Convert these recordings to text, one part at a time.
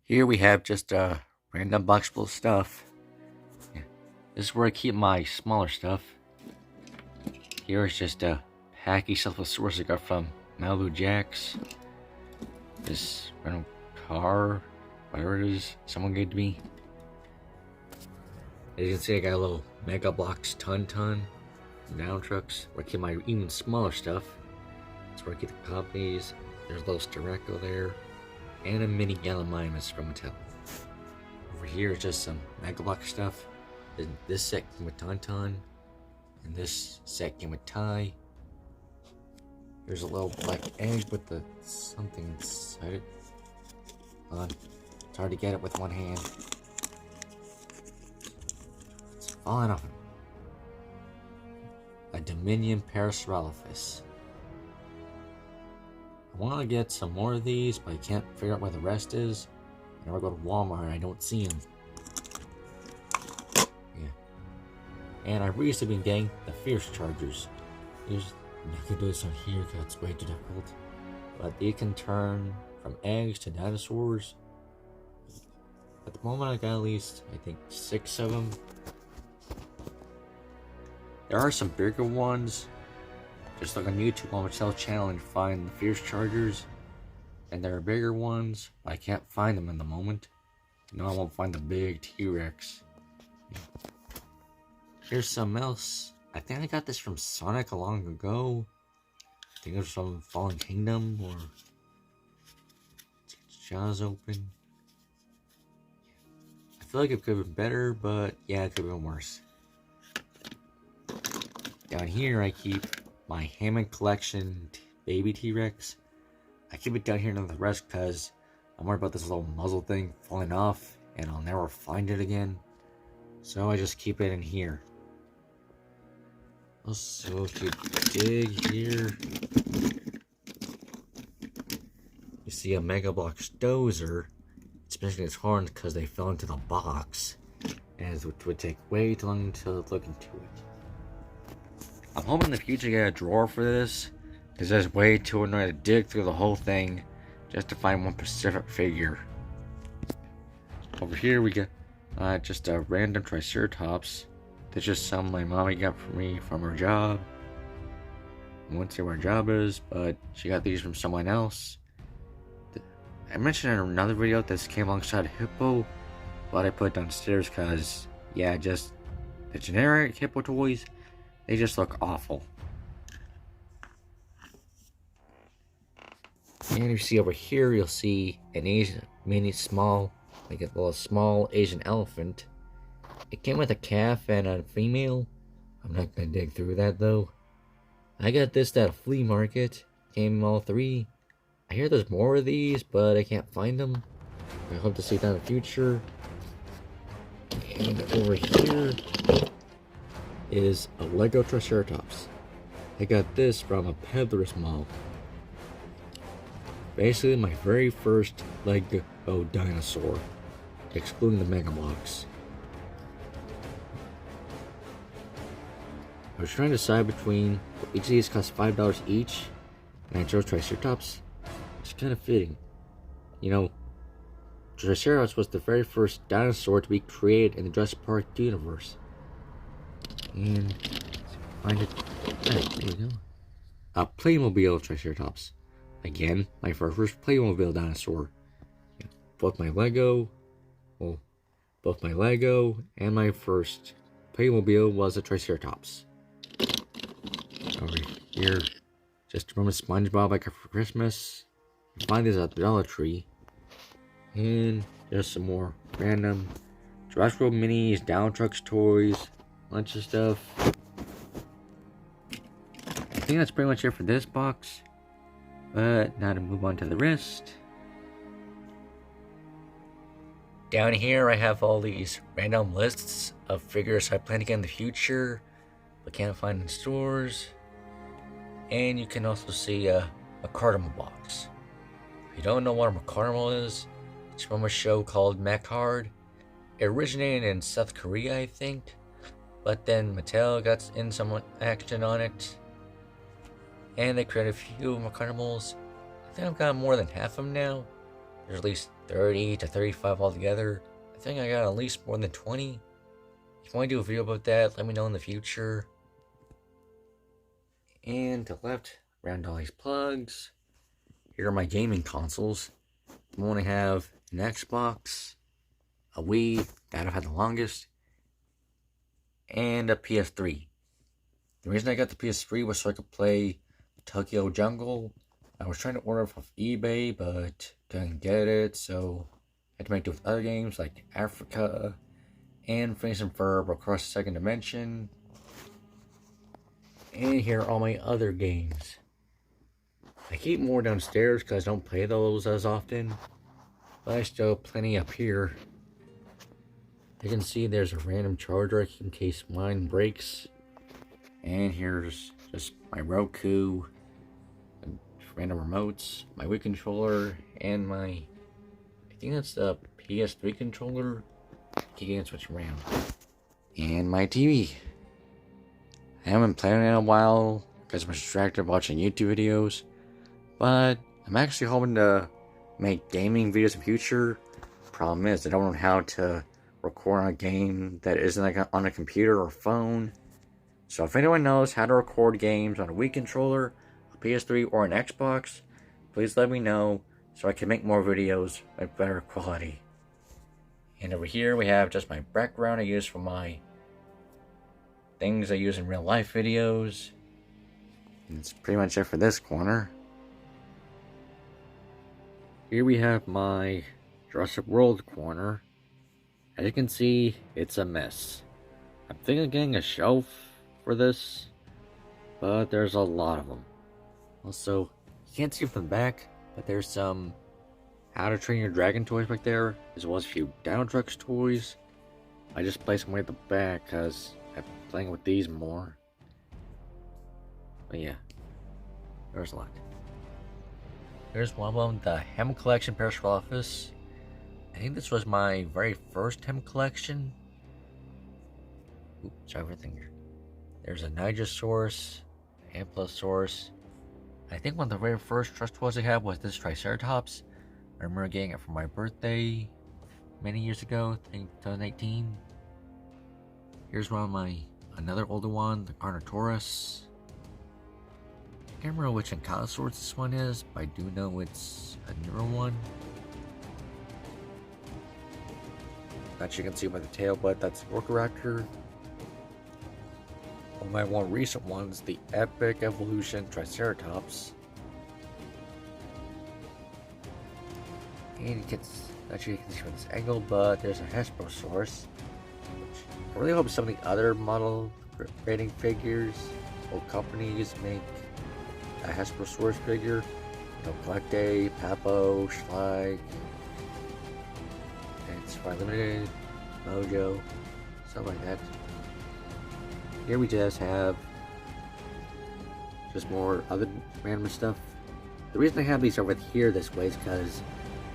Here we have just a random box full of stuff. Yeah. This is where I keep my smaller stuff. Here is just a packy Cephalosaurus I got from Malibu Jacks. This random car, whatever it is, someone gave to me. As you can see, I got a little Mega Bloks Tauntaun down trucks where I keep my even smaller stuff. That's where I keep the copies. There's a little Styraco there. And a mini Gallimimus from Mattel. Over here is just some Mega Bloks stuff. This set came with Tauntaun. And this set came with Tai. Here's a little black egg with the something inside it. Hold on. It's hard to get it with one hand. It's falling off. A Dominion Parasaurolophus. I want to get some more of these, but I can't figure out where the rest is. Whenever I go to Walmart, I don't see them. Yeah. And I've recently been getting the Fierce Chargers. I'm not going to do this on here because it's way too difficult. But they can turn from eggs to dinosaurs. At the moment, I got at least, I think, 6 of them. There are some bigger ones. Just look on YouTube on Mattel's channel and find the Fierce Chargers. And there are bigger ones, but I can't find them in the moment. No, I won't find the big T-Rex. Yeah. Here's something else. I think I got this from Sonic a long ago. I think it was from Fallen Kingdom or Jaws Open. I feel like it could have been better, but yeah, it could have been worse. Down here I keep my Hammond Collection baby T-Rex. I keep it down here none of the rest because I'm worried about this little muzzle thing falling off and I'll never find it again. So I just keep it in here. Also, if you dig here, you see a Mega Bloks Dozer. It's missing its horns because they fell into the box, and it would take way too long to look into it. I'm hoping in the future to get a drawer for this, because it's way too annoying to dig through the whole thing just to find one specific figure. Over here we get just a random Triceratops. That's just some my mommy got for me from her job. I won't say where her job is, but she got these from someone else. I mentioned in another video this came alongside Hippo, but I put it downstairs because, yeah, just the generic Hippo toys, they just look awful. And you see over here, you'll see an Asian, like a little small Asian elephant. It came with a calf and a female. I'm not gonna dig through that though. I got this at a flea market. Came all 3. I hear there's more of these, but I can't find them. I hope to see that in the future. And over here is a Lego Triceratops. I got this from a Peddler's Mall. Basically my very first Lego dinosaur, excluding the Mega Bloks. I was trying to decide between each of these cost $5 each, and I chose Triceratops. It's kind of fitting. You know, Triceratops was the very first dinosaur to be created in the Jurassic Park universe. And find it. There you go. A Playmobil Triceratops. Again, my first Playmobil dinosaur. Both my Lego and my first Playmobil was a Triceratops. Over here, just from a SpongeBob I got for Christmas. You find these at the Dollar Tree. And just some more random Jurassic World minis, Down Trucks toys, bunch of stuff. I think that's pretty much it for this box. But now to move on to the rest. Down here I have all these random lists of figures I plan to get in the future, but can't find in stores. And you can also see a Carnival box. If you don't know what a Carnival is, it's from a show called Macard. It originated in South Korea, I think, but then Mattel got in some action on it, and they created a few Carnivals. I think I've got more than half of them now. There's at least 30 to 35 altogether. I think I got at least more than 20. If you want to do a video about that, let me know in the future. And to the left, around all these plugs, here are my gaming consoles. I'm going to have an Xbox, a Wii, that I've had the longest, and a PS3. The reason I got the PS3 was so I could play Tokyo Jungle. I was trying to order it off eBay, but couldn't get it, so I had to make do with other games like Africa and Phineas and Ferb Across the Second Dimension. And here are all my other games. I keep more downstairs because I don't play those as often, but I still have plenty up here. You can see there's a random charger in case mine breaks. And here's just my Roku, random remotes, my Wii controller, and my, I think that's the PS3 controller. I can't switch around. And my TV. I haven't been playing it in a while because I'm distracted watching YouTube videos, but I'm actually hoping to make gaming videos in the future. Problem is, I don't know how to record on a game that isn't like on a computer or phone. So if anyone knows how to record games on a Wii controller, a PS3, or an Xbox, please let me know so I can make more videos with better quality. And over here we have just my background I use for my things I use in real life videos. And that's pretty much it for this corner. Here we have my Jurassic World corner. As you can see, it's a mess. I'm thinking of getting a shelf for this, but there's a lot of them. Also, you can't see from the back, but there's some How to Train Your Dragon toys back there, as well as a few Dino Trucks toys. I just placed them way at the back because I'm playing with these more. But yeah, there's a lot. Here's one of them, the Hem Collection Parasol Office. I think this was my very first Hem collection. Oops, sorry for the finger. There's a Nigersaurus, Ankylosaurus. I think one of the very first trust toys I had was this Triceratops. I remember getting it for my birthday many years ago, I think 2018. Here's one of my, another older one, the Carnotaurus. I can't remember which Ankylosaurus this one is, but I do know it's a newer one. Not you can see by the tail, but that's Orthoraptor. One of my more recent ones, the Epic Evolution Triceratops. And you can, actually you can see from this angle, but there's a Hesperosaurus. Which I really hope some of the other model grading figures or companies make a Hesperosaurus figure. You know, Collecte, Papo, Schlag, It's Fire Limited, Mojo, stuff like that. Here we just have just more other random stuff. The reason I have these over here this way is because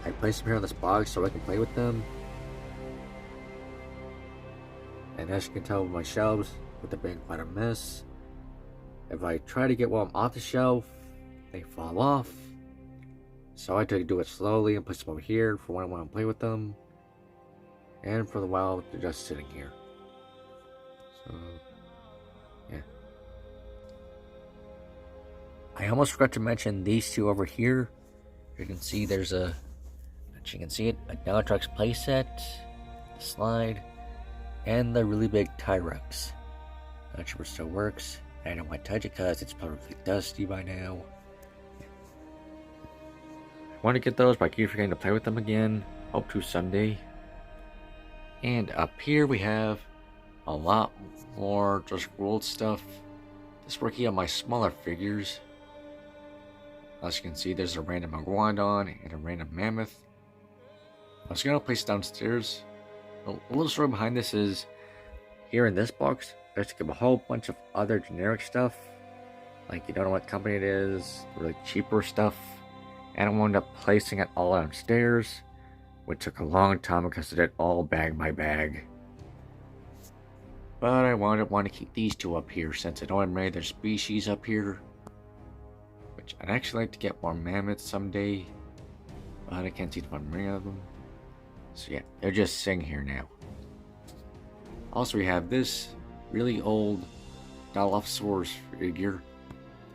I place them here on this box so I can play with them. And as you can tell with my shelves, with them being quite a mess, if I try to get one off the shelf, they fall off. So I have to do it slowly and place them over here for when I want to play with them. And for the while, they're just sitting here. So, yeah. I almost forgot to mention these two over here. You can see there's a, you can see it, a Dino-Trucks playset, slide, and the really big Tyrex. Not sure if it still works. I don't want to touch it because it's probably dusty by now. I want to get those, but I keep forgetting to play with them again. Hope to someday. And up here we have a lot more Jurassic World stuff. Just working on my smaller figures. As you can see, there's a random Iguanodon and a random Mammoth. I was going to place downstairs. A little story behind this is, here in this box, there's a whole bunch of other generic stuff. Like, you don't know what company it is, really cheaper stuff. And I wound up placing it all downstairs, which took a long time because I did all bag by bag. But I wound up wanting to keep these two up here since I know I'm ready their species up here. Which I'd actually like to get more mammoths someday. but I can't see many of them. So yeah, they're just sitting here now. Also, we have this really old Dilophosaurus figure.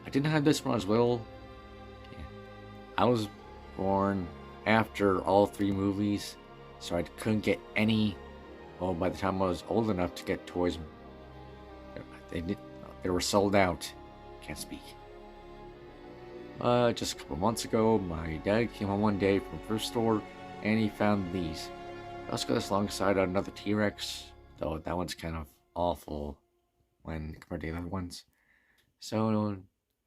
I didn't have this one as well. Yeah. I was born after all 3 movies, so I couldn't get any. Well, by the time I was old enough to get toys, they were sold out. Can't speak. Just a couple months ago, my dad came home one day from the thrift store, and he found these. I also got this alongside another T-Rex, though that one's kind of awful when compared to the other ones. So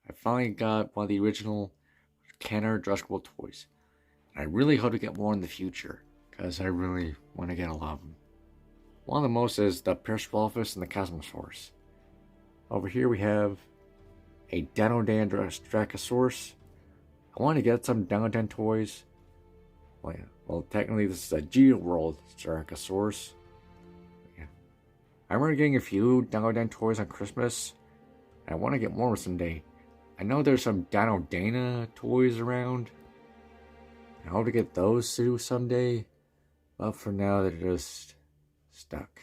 I finally got one of the original Kenner Jurassic World toys. I really hope to get more in the future, because I really want to get a lot of them. One of the most is the Parasaurolophus and the Chasmosaurus. Over here we have a Dinodan Dracosaurus. I want to get some Dinodan toys. Well, technically this is a GeoWorld Dracosaurus. Yeah. I remember getting a few Dinodan toys on Christmas. I want to get more someday. I know there's some Dino Dana toys around. I hope to get those too someday. But for now, they're just stuck.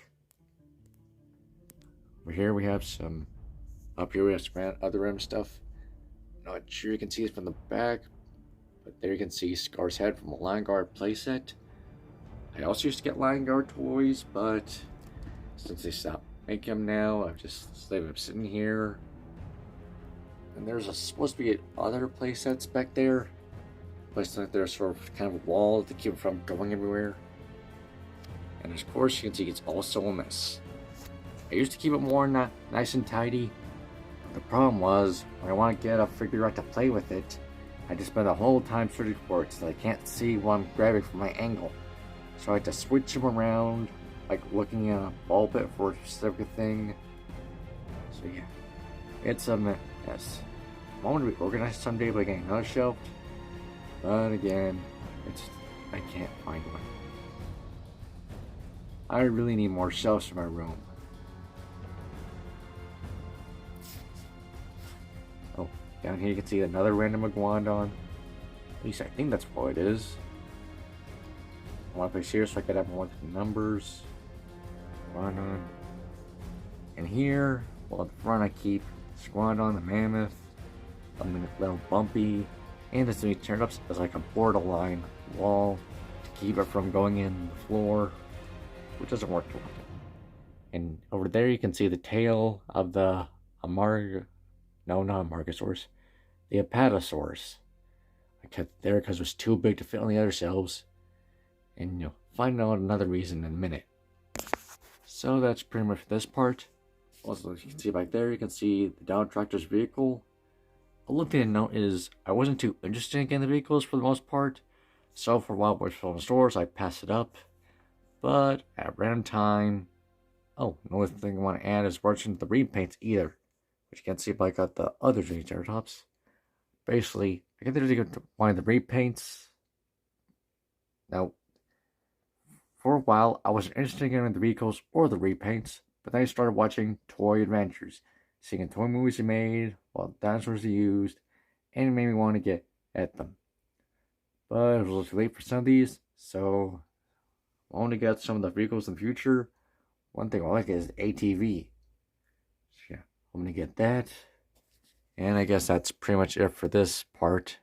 Over here we have some. Up here we have some other random stuff. Not sure you can see it from the back, but there you can see Scar's head from a Lion Guard playset. I also used to get Lion Guard toys, but since they stopped making them now, I've just leave them sitting here. And there's supposed to be other playsets back there. Placed like there's sort of kind of a wall to keep it from going everywhere. And of course, you can see it's also a mess. I used to keep it more nice and tidy. The problem was, when I want to get a figure out to play with it, I just spend the whole time searching for it so I can't see what I'm grabbing from my angle. So I had to switch them around, like looking at a ball pit for a specific thing. So yeah, it's a mess. I want to be organized someday by getting another shelf, but again, I can't find one. I really need more shelves in my room. Oh, down here you can see another random Iguanodon. At least I think that's what it is. I want to place here so I could have more of the numbers. Iguanodon. And here, well, at the front I keep Squadron, the Mammoth, a little Bumpy, and this thing turned up as like a borderline wall to keep it from going in the floor, which doesn't work too well. And over there you can see the tail of the Margosaurus, the Apatosaurus. I kept it there because it was too big to fit on the other shelves, and you'll find out another reason in a minute. So that's pretty much this part. Also, as you can see back there, you can see the Dino Tractor's vehicle. A little thing to note is I wasn't too interested in getting the vehicles for the most part, so for a while when I was in stores, I passed it up. But at random time, another thing I want to add is watching the repaints either, which you can't see if I got the other Triceratops. Basically, I get to one of the repaints. Now, for a while, I wasn't interested in getting the vehicles or the repaints, but then I started watching Toy Adventures, seeing toy movies they made, while dinosaurs they used, and it made me want to get at them. But it was a little too late for some of these, so I want to get some of the vehicles in the future. One thing I like is ATV. So yeah, I'm going to get that. And I guess that's pretty much it for this part.